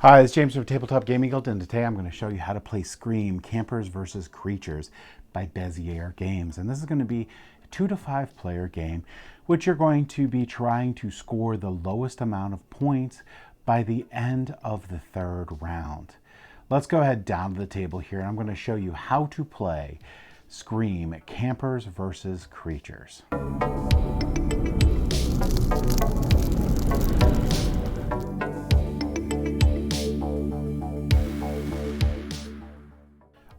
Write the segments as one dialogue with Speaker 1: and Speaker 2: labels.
Speaker 1: Hi, it's James from Tabletop Gaming Guild, and today I'm going to show you how to play Scream, Campers vs. Creatures by Bezier Games. And this is going to be a 2 to 5 player game, which you're going to be trying to score the lowest amount of points by the end of the third round. Let's go ahead down to the table here, and I'm going to show you how to play Scream, Campers vs. Creatures.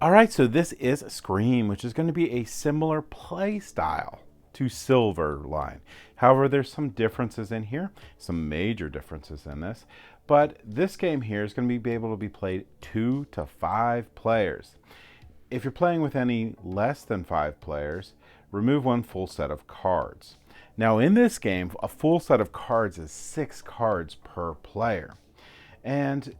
Speaker 1: All right, so this is Scream, which is going to be a similar play style to Silverline. However, there's some differences in here, some major differences in this. But this game here is going to be able to be played 2 to 5 players. If you're playing with any less than 5 players, remove one full set of cards. Now, in this game, a full set of cards is 6 cards per player. And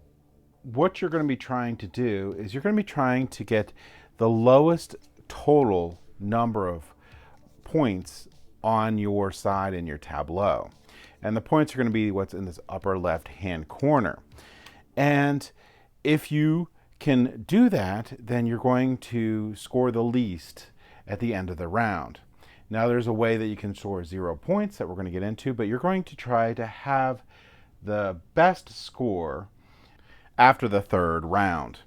Speaker 1: what you're going to be trying to do is you're going to be trying to get the lowest total number of points on your side in your tableau. And the points are going to be what's in this upper left hand corner. And if you can do that, then you're going to score the least at the end of the round. Now there's a way that you can score 0 points that we're going to get into, but you're going to try to have the best score after the third round.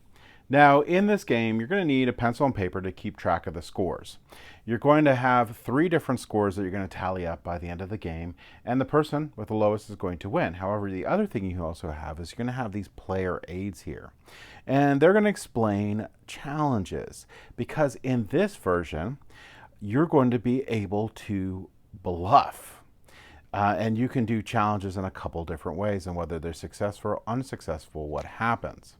Speaker 1: Now, in this game, you're going to need a pencil and paper to keep track of the scores. You're going to have 3 different scores that you're going to tally up by the end of the game, and the person with the lowest is going to win. However, the other thing you also have is you're going to have these player aids here, and they're going to explain challenges, because in this version, you're going to be able to bluff. And you can do challenges in a couple different ways, and whether they're successful or unsuccessful, what happens.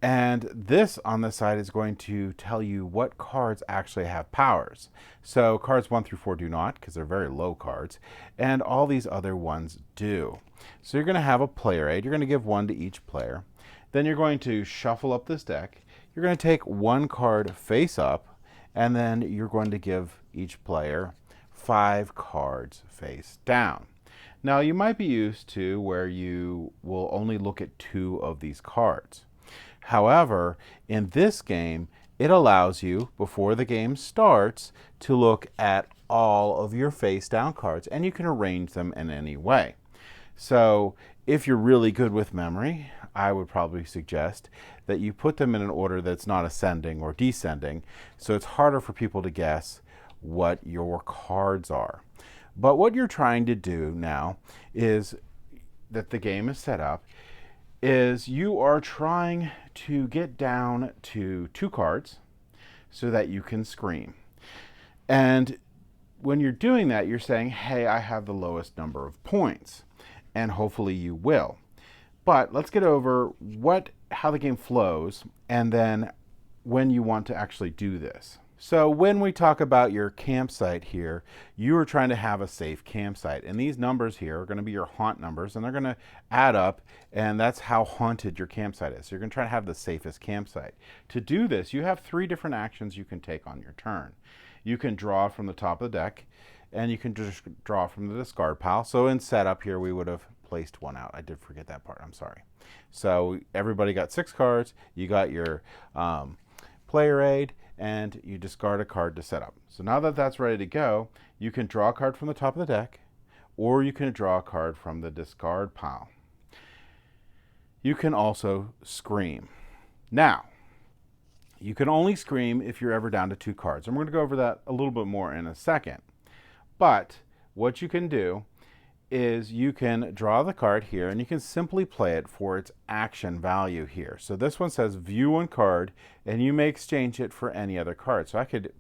Speaker 1: And this on the side is going to tell you what cards actually have powers. So cards 1 through 4 do not, because they're very low cards, and all these other ones do. So you're going to have a player aid. You're going to give 1 to each player. Then you're going to shuffle up this deck. You're going to take 1 card face up, and then you're going to give each player 5 cards face down. Now you might be used to where you will only look at 2 of these cards. However, in this game, it allows you, before the game starts, to look at all of your face down cards, and you can arrange them in any way. So if you're really good with memory, I would probably suggest that you put them in an order that's not ascending or descending, so it's harder for people to guess what your cards are. But what you're trying to do now is that the game is set up is you are trying to get down to 2 cards so that you can scream. And when you're doing that, you're saying, hey, I have the lowest number of points, and hopefully you will. But let's get over how the game flows, and then when you want to actually do this. So when we talk about your campsite here, you are trying to have a safe campsite. And these numbers here are going to be your haunt numbers, and they're going to add up, and that's how haunted your campsite is. So you're going to try to have the safest campsite. To do this, you have 3 different actions you can take on your turn. You can draw from the top of the deck, and you can just draw from the discard pile. So in setup here, we would have placed 1 out. I did forget that part. I'm sorry. So everybody got 6 cards. You got your player aid, and you discard a card to set up. So now that that's ready to go, you can draw a card from the top of the deck, or you can draw a card from the discard pile. You can also scream. Now, you can only scream if you're ever down to 2 cards. And we're going to go over that a little bit more in a second. But what you can do is you can draw the card here, and you can simply play it for its action value here. So this one says view 1 card, and you may exchange it for any other card. So I could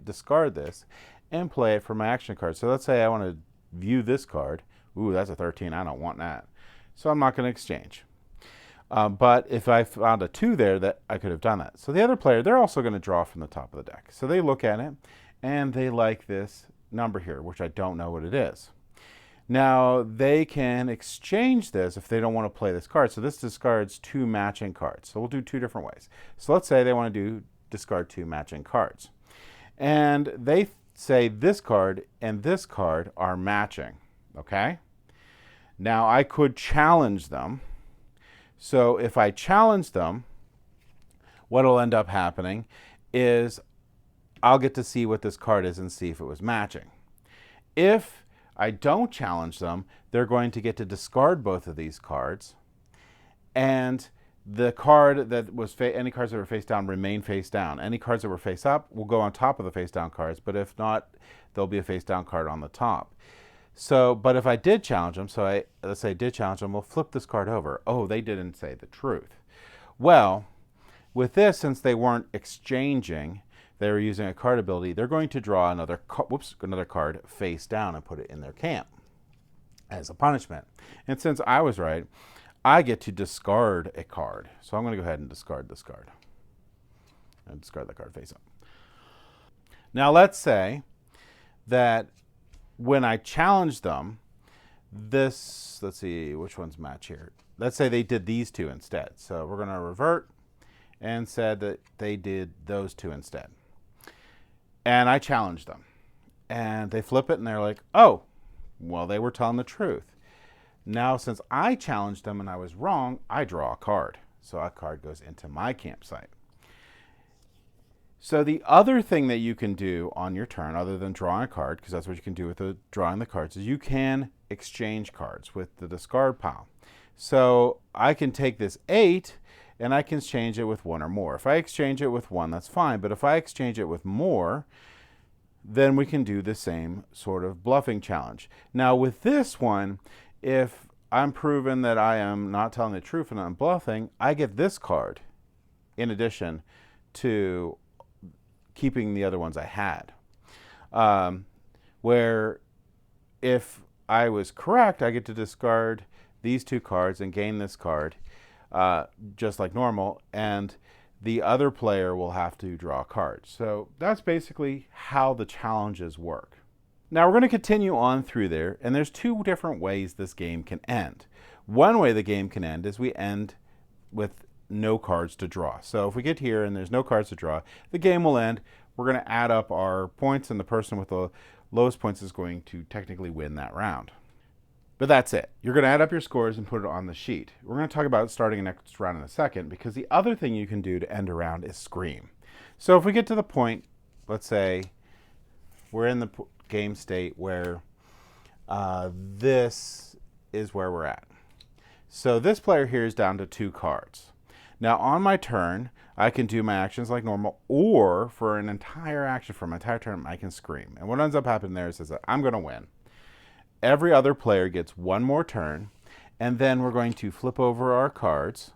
Speaker 1: discard this and play it for my action card. So let's say I want to view this card. Ooh, that's a 13. I don't want that. So I'm not going to exchange. But if I found a 2 there, that I could have done that. So the other player, they're also going to draw from the top of the deck. So they look at it, and they like this number here, which I don't know what it is. Now, they can exchange this if they don't want to play this card. So this discards 2 matching cards. So we'll do 2 different ways. So let's say they want to discard 2 matching cards. And they say this card and this card are matching. Okay? Now, I could challenge them So if I challenge them, what will end up happening is I'll get to see what this card is and see if it was matching. If I don't challenge them, they're going to get to discard both of these cards, and the card that was any cards that were face down remain face down. Any cards that were face up will go on top of the face down cards, but if not, there'll be a face down card on the top. So, but if I did challenge them, let's say I did challenge them, we'll flip this card over. Oh, they didn't say the truth. Well, with this, since they weren't exchanging, they were using a card ability, they're going to draw another card face down and put it in their camp as a punishment. And since I was right, I get to discard a card. So I'm going to go ahead and discard this card. And discard the card face up. Now let's say that when I challenge them, let's see, which ones match here? Let's say they did these two instead. So we're going to revert and said that they did those two instead. And I challenged them. And they flip it and they're like, oh, well, they were telling the truth. Now, since I challenged them and I was wrong, I draw a card. So a card goes into my campsite. So the other thing that you can do on your turn, other than drawing a card, because that's what you can do with drawing the cards, is you can exchange cards with the discard pile. So I can take this 8 and I can exchange it with 1 or more. If I exchange it with 1, that's fine. But if I exchange it with more, then we can do the same sort of bluffing challenge. Now with this one, if I'm proven that I am not telling the truth and I'm bluffing, I get this card in addition to keeping the other ones I had. Where if I was correct, I get to discard these 2 cards and gain this card just like normal, and the other player will have to draw a card. So that's basically how the challenges work. Now we're going to continue on through there, and there's 2 different ways this game can end. One way the game can end is we end with no cards to draw. So if we get here and there's no cards to draw, the game will end. We're going to add up our points, and the person with the lowest points is going to technically win that round. But that's it. You're going to add up your scores and put it on the sheet. We're going to talk about starting the next round in a second, because the other thing you can do to end a round is scream. So if we get to the point, let's say we're in the game state where this is where we're at. So this player here is down to 2 cards. Now on my turn, I can do my actions like normal, or for an entire action, for my entire turn, I can scream. And what ends up happening there is that I'm going to win. Every other player gets 1 more turn, and then we're going to flip over our cards,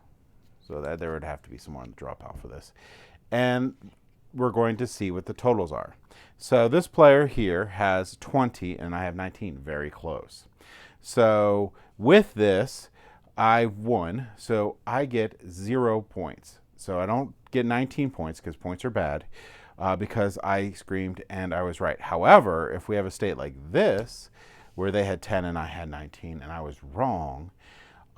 Speaker 1: so that there would have to be some more on the draw pile for this, and we're going to see what the totals are. So this player here has 20 and I have 19, very close. So with this, I've won, so I get 0 points. So I don't get 19 points because points are bad, because I screamed and I was right. However, if we have a state like this, where they had 10 and I had 19 and I was wrong,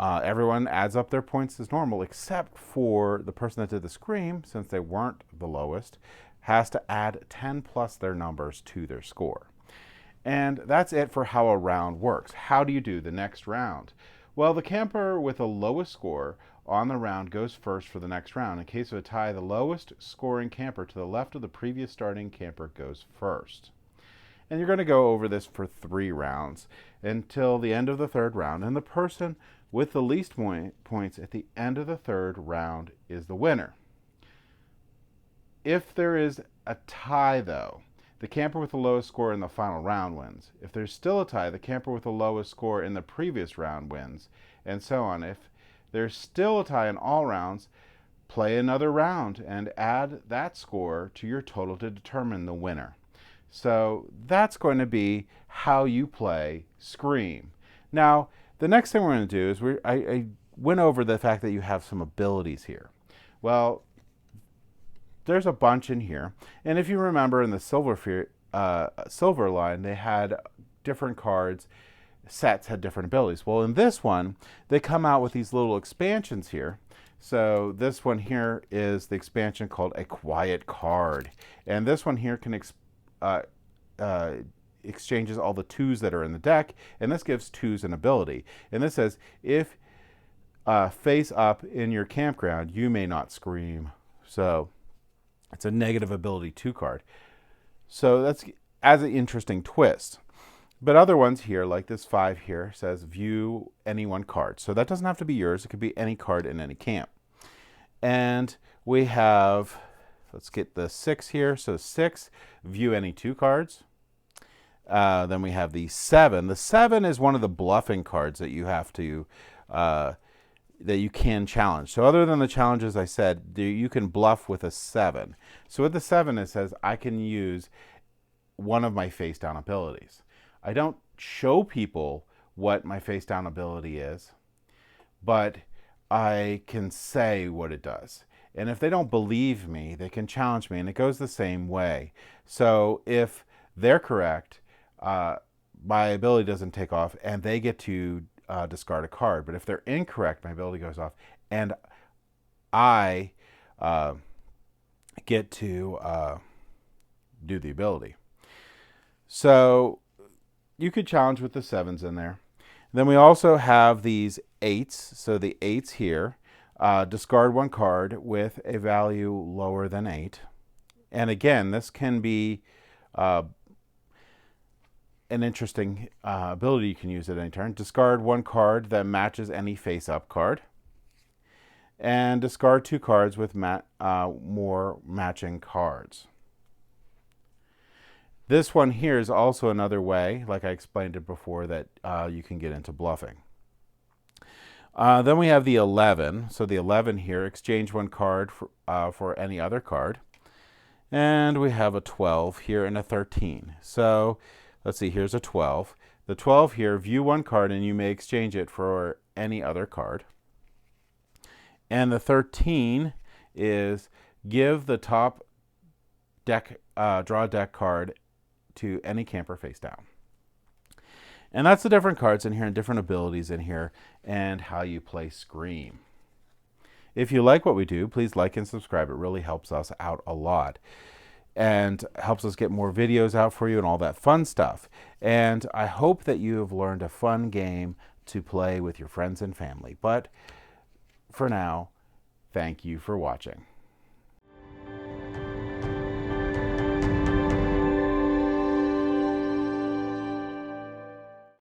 Speaker 1: everyone adds up their points as normal, except for the person that did the scream, since they weren't the lowest, has to add 10 plus their numbers to their score. And that's it for how a round works. How do you do the next round? Well, the camper with the lowest score on the round goes first for the next round. In case of a tie, the lowest scoring camper to the left of the previous starting camper goes first. And you're going to go over this for 3 rounds until the end of the 3rd round. And the person with the least points at the end of the 3rd round is the winner. If there is a tie, though, the camper with the lowest score in the final round wins. If there's still a tie, the camper with the lowest score in the previous round wins, and so on. If there's still a tie in all rounds, play another round and add that score to your total to determine the winner. So that's going to be how you play Scream. Now, the next thing we're going to do is I went over the fact that you have some abilities here. Well, there's a bunch in here. And if you remember in the silver line, they had different cards, sets had different abilities. Well, in this one, they come out with these little expansions here. So this one here is the expansion called a quiet card. And this one here can exchanges all the 2s that are in the deck, and this gives 2s an ability. And this says if face up in your campground, you may not scream. So it's a negative ability 2 card. So that's as an interesting twist. But other ones here, like this 5 here, says view any one card. So that doesn't have to be yours. It could be any card in any camp. And we have, let's get the 6 here. So 6, view any 2 cards. Then we have the 7. The 7 is one of the bluffing cards that you have to, that you can challenge. So other than the challenges I said, you can bluff with a 7. So with the 7, it says I can use one of my face down abilities. I don't show people what my face down ability is, but I can say what it does. And if they don't believe me, they can challenge me, and it goes the same way. So if they're correct, my ability doesn't take off, and they get to discard a card. But if they're incorrect, my ability goes off, and I get to do the ability. So you could challenge with the 7s in there. Then we also have these 8s. So the 8s here, discard 1 card with a value lower than 8. And again, this can be an interesting ability you can use at any turn. Discard 1 card that matches any face-up card. And discard 2 cards with more matching cards. This one here is also another way, like I explained it before, that you can get into bluffing. Then we have the 11. So the 11 here, exchange 1 card for any other card. And we have a 12 here and a 13. So let's see, here's a 12. The 12 here, view 1 card and you may exchange it for any other card. And the 13 is give the top deck, draw deck card to any camper face down. And that's the different cards in here and different abilities in here and how you play Scream. If you like what we do, please like and subscribe. It really helps us out a lot and helps us get more videos out for you and all that fun stuff. And I hope that you have learned a fun game to play with your friends and family. But for now, thank you for watching.